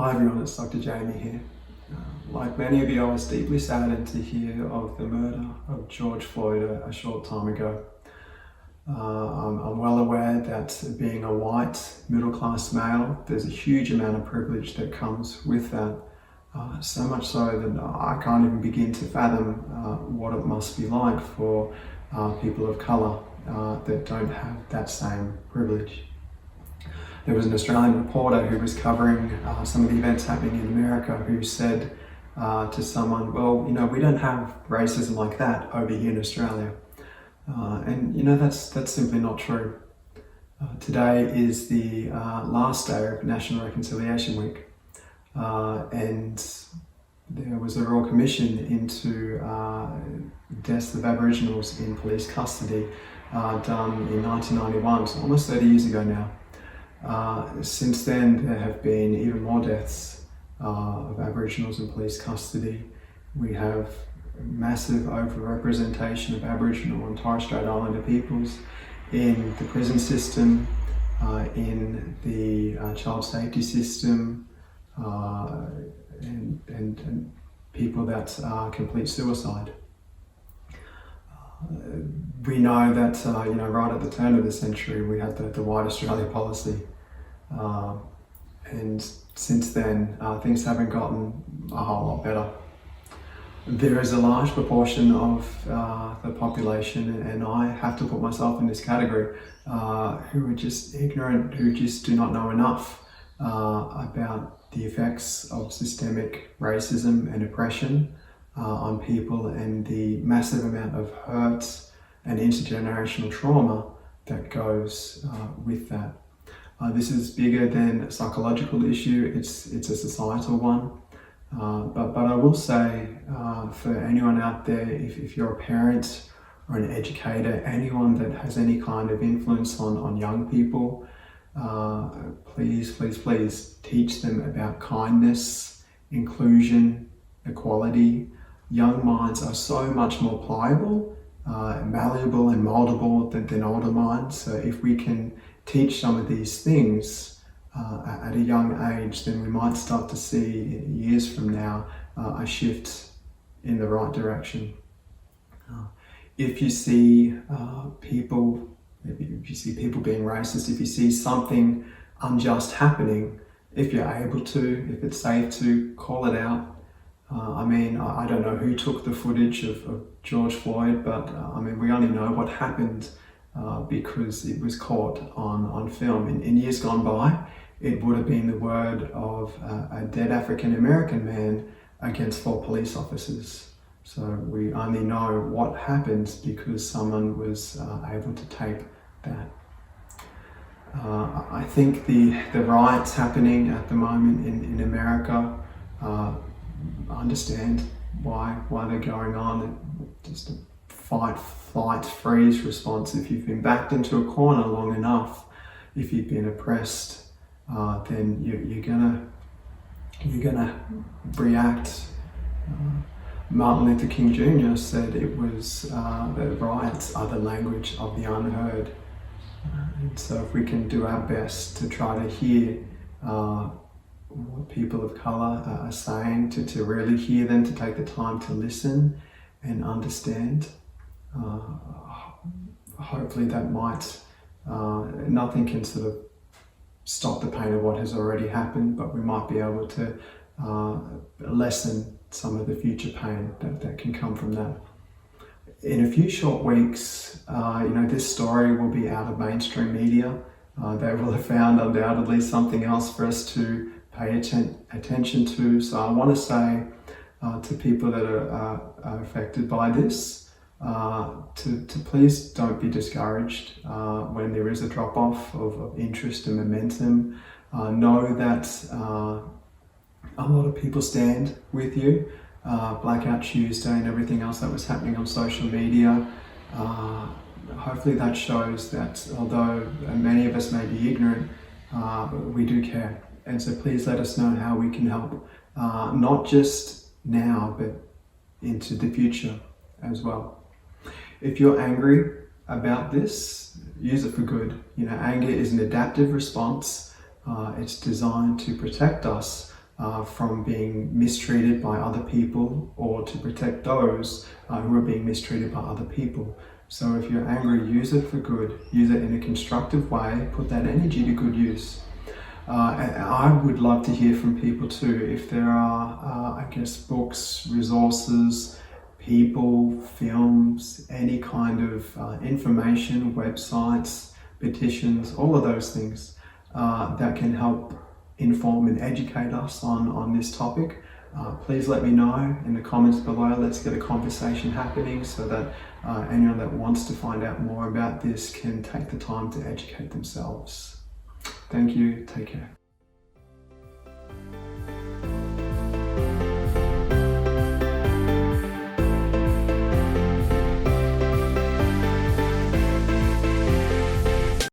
Hi everyone, it's Dr. Jamie here. Like many of you, I was deeply saddened to hear of the murder of George Floyd a short time ago. I'm well aware that being a white, middle-class male, there's a huge amount of privilege that comes with that. So much so that I can't even begin to fathom what it must be like for people of colour that don't have that same privilege. There was an Australian reporter who was covering some of the events happening in America who said to someone, well, you know, we don't have racism like that over here in Australia. And you know, that's simply not true. Today is the last day of National Reconciliation Week, and there was a Royal Commission into deaths of Aboriginals in police custody done in 1991, so almost 30 years ago now. Since then, there have been even more deaths of Aboriginals in police custody. We have massive overrepresentation of Aboriginal and Torres Strait Islander peoples in the prison system, in the child safety system, and people that complete suicide. We know that you know, right at the turn of the century, we had the White Australia policy, and since then things haven't gotten a whole lot better. There is a large proportion of the population, and I have to put myself in this category, who are just ignorant, who just do not know enough about the effects of systemic racism and oppression on people, and the massive amount of hurt and intergenerational trauma that goes with that. This is bigger than a psychological issue, it's a societal one. But I will say, for anyone out there, if you're a parent or an educator, anyone that has any kind of influence on young people, please teach them about kindness, inclusion, equality. Young minds are so much more pliable, malleable and moldable than older minds. So if we can teach some of these things at a young age, then we might start to see years from now a shift in the right direction. If you see people being racist, if you see something unjust happening, if you're able to, if it's safe to, call it out. I mean, I don't know who took the footage of George Floyd, but I mean, we only know what happened because it was caught on film. In years gone by, it would have been the word of a dead African American man against 4 police officers. So we only know what happened because someone was able to tape that. I think the riots happening at the moment in America, understand why they're going on. Just a fight, flight, freeze response. If you've been backed into a corner long enough, if you've been oppressed, then you're gonna react. Martin Luther King Jr. said it was that riots are the language of the unheard. And so if we can do our best to try to hear what people of colour are saying, to really hear them, to take the time to listen and understand, hopefully that might, nothing can sort of stop the pain of what has already happened, but we might be able to lessen some of the future pain that can come from that. In a few short weeks, you know, this story will be out of mainstream media. They will have found undoubtedly something else for us to pay attention to. So I want to say to people that are affected by this, to please don't be discouraged when there is a drop-off of interest and momentum. Know that a lot of people stand with you. Blackout Tuesday and everything else that was happening on social media, hopefully that shows that although many of us may be ignorant, we do care. And so please let us know how we can help, not just now, but into the future as well. If you're angry about this, use it for good. You know, anger is an adaptive response. It's designed to protect us from being mistreated by other people, or to protect those who are being mistreated by other people. So if you're angry, use it for good. Use it in a constructive way. Put that energy to good use. And I would love to hear from people too. If there are, I guess, books, resources, people, films, any kind of information, websites, petitions, all of those things that can help inform and educate us on this topic, please let me know in the comments below. Let's get a conversation happening so that anyone that wants to find out more about this can take the time to educate themselves. Thank you. Take care.